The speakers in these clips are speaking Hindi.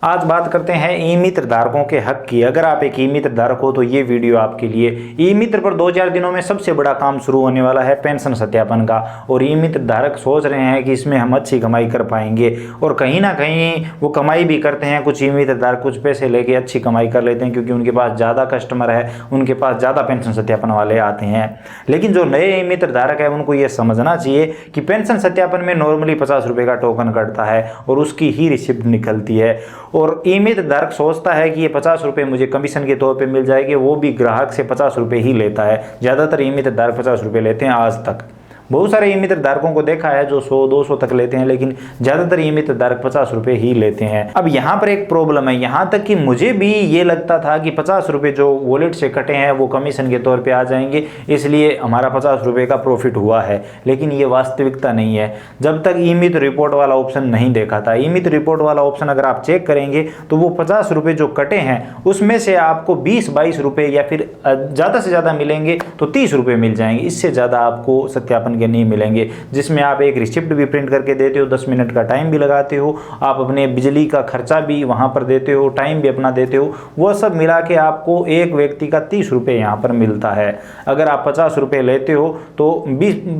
आज बात करते हैं ई मित्र धारकों के हक की। अगर आप एक ई मित्र धारक हो तो ये वीडियो आपके लिए। ई मित्र पर 2-4 दिनों में सबसे बड़ा काम शुरू होने वाला है पेंशन सत्यापन का, और ई मित्र धारक सोच रहे हैं कि इसमें हम अच्छी कमाई कर पाएंगे, और कहीं ना कहीं वो कमाई भी करते हैं। कुछ ई मित्र धारक कुछ पैसे लेके अच्छी कमाई कर लेते हैं क्योंकि उनके पास ज़्यादा कस्टमर है, उनके पास ज़्यादा पेंशन सत्यापन वाले आते हैं। लेकिन जो नए ई मित्र धारक है उनको ये समझना चाहिए कि पेंशन सत्यापन में नॉर्मली 50 रुपये का टोकन कटता है और उसकी ही रिसिप्ट निकलती है। और ई मित्र धारक सोचता है कि ये 50 रुपये मुझे कमीशन के तौर पे मिल जाएंगे, वो भी ग्राहक से 50 रुपये ही लेता है। ज़्यादातर ई मित्र धारक 50 रुपये लेते हैं आज तक। बहुत सारे ई मित्र धारकों को देखा है जो 100-200 तक लेते हैं, लेकिन ज़्यादातर ई मित्र धारक 50 रुपये ही लेते हैं। अब यहाँ पर एक प्रॉब्लम है, यहाँ तक कि मुझे भी ये लगता था कि 50 रुपये जो वॉलेट से कटे हैं वो कमीशन के तौर पे आ जाएंगे, इसलिए हमारा 50 रुपये का प्रॉफिट हुआ है। लेकिन ये वास्तविकता नहीं है। जब तक ई मित्र रिपोर्ट वाला ऑप्शन नहीं देखा था, ई मित्र रिपोर्ट वाला ऑप्शन अगर आप चेक करेंगे तो वो 50 रुपये जो कटे हैं उसमें से आपको 20-22 रुपये या फिर ज़्यादा से ज़्यादा मिलेंगे तो 30 रुपये मिल जाएंगे। इससे ज़्यादा आपको सत्यापन के नहीं मिलेंगे, जिसमें आप एक रिसिप्ट भी प्रिंट करके देते हो, 10 मिनट का टाइम भी लगाते हो, आप अपने बिजली का खर्चा भी वहां पर देते हो, टाइम भी अपना देते हो, वो सब मिला के आपको एक व्यक्ति का 30 रुपये यहाँ पर मिलता है। अगर आप 50 रुपये लेते हो तो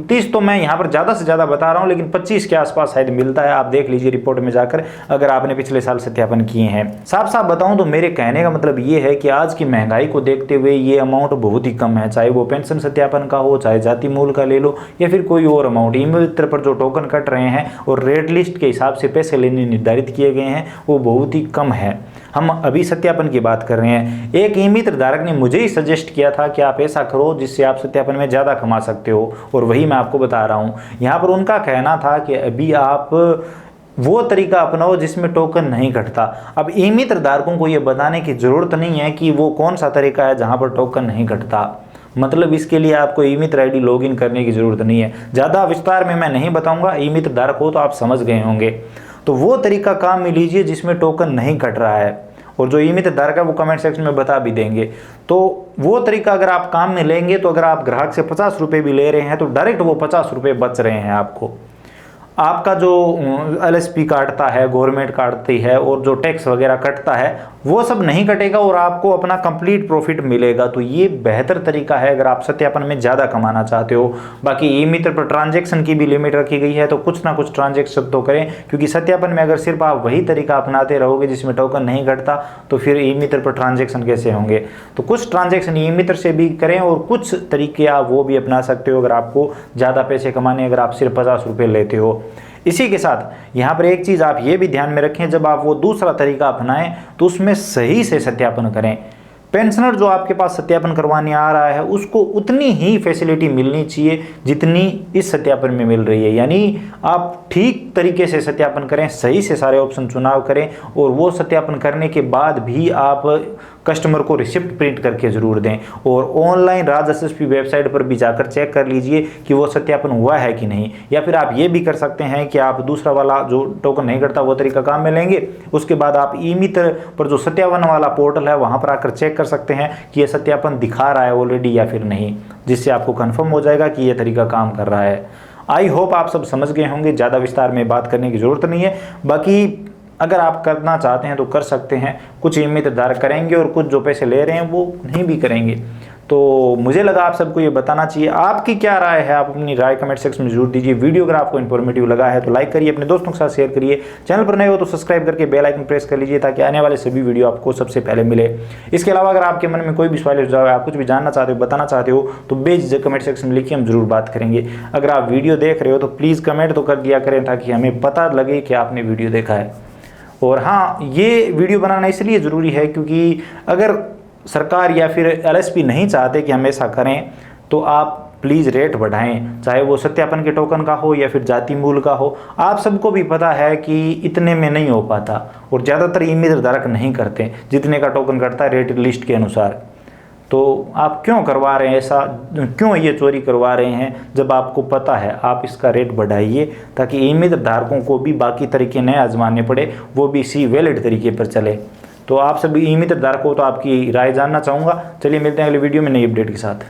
30 तो मैं यहाँ पर ज़्यादा से ज़्यादा बता रहा हूँ, लेकिन 25 के आसपास शायद मिलता है। आप देख लीजिए रिपोर्ट में जाकर, अगर आपने पिछले साल सत्यापन किए हैं। साफ साफ बताऊँ तो मेरे कहने का मतलब ये है कि आज की महंगाई को देखते हुए ये अमाउंट बहुत ही कम है, चाहे वो पेंशन सत्यापन का हो, चाहे जाति मूल का ले लो या फिर कोई और अमाउंट। ई मित्र पर जो टोकन कट रहे हैं और रेट लिस्ट के हिसाब से पैसे लेने निर्धारित किए गए हैं वो बहुत ही कम है। हम अभी सत्यापन की बात कर रहे हैं। एक ई मित्र धारक ने मुझे ही सजेस्ट किया था कि आप ऐसा करो जिससे आप सत्यापन में ज़्यादा कमा सकते हो, और वही मैं आपको बता रहा हूँ। यहाँ पर उनका कहना था कि अभी आप वो तरीका अपनाओ जिसमें टोकन नहीं घटता। अब ई मित्र धारकों को ये बताने की ज़रूरत नहीं है कि वो कौन सा तरीका है जहाँ पर टोकन नहीं घटता। मतलब इसके लिए आपको ई मित्र आईडी लॉगिन करने की ज़रूरत नहीं है। ज़्यादा विस्तार में मैं नहीं बताऊंगा, ई मित्र धारक हो तो आप समझ गए होंगे। तो वो तरीका काम में लीजिए जिसमें टोकन नहीं कट रहा है, और जो ई मित्र धारक है वो कमेंट सेक्शन में बता भी देंगे। तो वो तरीका अगर आप काम में लेंगे तो अगर आप ग्राहक से 50 रुपये भी ले रहे हैं तो डायरेक्ट वो 50 रुपये बच रहे हैं आपको। आपका जो LSP काटता है, गवर्नमेंट काटती है, और जो टैक्स वगैरह कटता है वो सब नहीं कटेगा और आपको अपना कंप्लीट प्रॉफिट मिलेगा। तो ये बेहतर तरीका है अगर आप सत्यापन में ज़्यादा कमाना चाहते हो। बाकी ई मित्र पर ट्रांजैक्शन की भी लिमिट रखी गई है, तो कुछ ना कुछ ट्रांजैक्शन तो करें, क्योंकि सत्यापन में अगर सिर्फ आप वही तरीका अपनाते रहोगे जिसमें टोकन नहीं घटता तो फिर ई मित्र पर ट्रांजैक्शन कैसे होंगे। तो कुछ ट्रांजैक्शन ई मित्र से भी करें और कुछ तरीके आप वो भी अपना सकते हो अगर आपको ज़्यादा पैसे कमाने, अगर आप सिर्फ 50 रुपये लेते हो। इसी के साथ यहाँ पर एक चीज़ आप ये भी ध्यान में रखें, जब आप वो दूसरा तरीका अपनाएं तो उसमें सही से सत्यापन करें। पेंशनर जो आपके पास सत्यापन करवाने आ रहा है उसको उतनी ही फैसिलिटी मिलनी चाहिए जितनी इस सत्यापन में मिल रही है। यानी आप ठीक तरीके से सत्यापन करें, सही से सारे ऑप्शन चुनाव करें, और वो सत्यापन करने के बाद भी आप कस्टमर को रिसिप्ट प्रिंट करके ज़रूर दें। और ऑनलाइन RajSSP वेबसाइट पर भी जाकर चेक कर लीजिए कि वो सत्यापन हुआ है कि नहीं। या फिर आप ये भी कर सकते हैं कि आप दूसरा वाला जो टोकन नहीं करता वो तरीका काम में लेंगे, उसके बाद आप ई मित्र पर जो सत्यापन वाला पोर्टल है वहाँ पर आकर चेक कर सकते हैं कि ये सत्यापन दिखा रहा है ऑलरेडी या फिर नहीं, जिससे आपको कंफर्म हो जाएगा कि ये तरीका काम कर रहा है। आई होप आप सब समझ गए होंगे, ज़्यादा विस्तार में बात करने की ज़रूरत नहीं है। बाकी अगर आप करना चाहते हैं तो कर सकते हैं। कुछ ई मित्र धारक करेंगे और कुछ जो पैसे ले रहे हैं वो नहीं भी करेंगे। तो मुझे लगा आप सबको ये बताना चाहिए। आपकी क्या राय है, आप अपनी राय कमेंट सेक्शन में जरूर दीजिए। वीडियो अगर आपको इन्फॉर्मेटिव लगा है तो लाइक करिए, अपने दोस्तों के साथ शेयर करिए। चैनल पर नए हो तो सब्सक्राइब करके बेल आइकन प्रेस कर लीजिए ताकि आने वाले सभी वीडियो आपको सबसे पहले मिले। इसके अलावा अगर आपके मन में कोई भी सवाल है, आप कुछ भी जानना चाहते हो, बताना चाहते हो, तो बेझिझक कमेंट सेक्शन में लिखिए, हम जरूर बात करेंगे। अगर आप वीडियो देख रहे हो तो प्लीज़ कमेंट तो कर दिया करें ताकि हमें पता लगे कि आपने वीडियो देखा है। और हाँ, ये वीडियो बनाना इसलिए ज़रूरी है क्योंकि अगर सरकार या फिर LSP नहीं चाहते कि हम ऐसा करें तो आप प्लीज़ रेट बढ़ाएं, चाहे वो सत्यापन के टोकन का हो या फिर जाति मूल का हो। आप सबको भी पता है कि इतने में नहीं हो पाता, और ज़्यादातर ई मित्र धारक नहीं करते जितने का टोकन करता है रेट लिस्ट के अनुसार। तो आप क्यों करवा रहे हैं ऐसा, क्यों ये चोरी करवा रहे हैं जब आपको पता है। आप इसका रेट बढ़ाइए ताकि ई मित्र धारकों को भी बाकी तरीके नए आजमाने पड़े, वो भी इसी वैलिड तरीके पर चले। तो आप सभी ई मित्र धारक हो तो आपकी राय जानना चाहूँगा। चलिए मिलते हैं अगले वीडियो में नई अपडेट के साथ।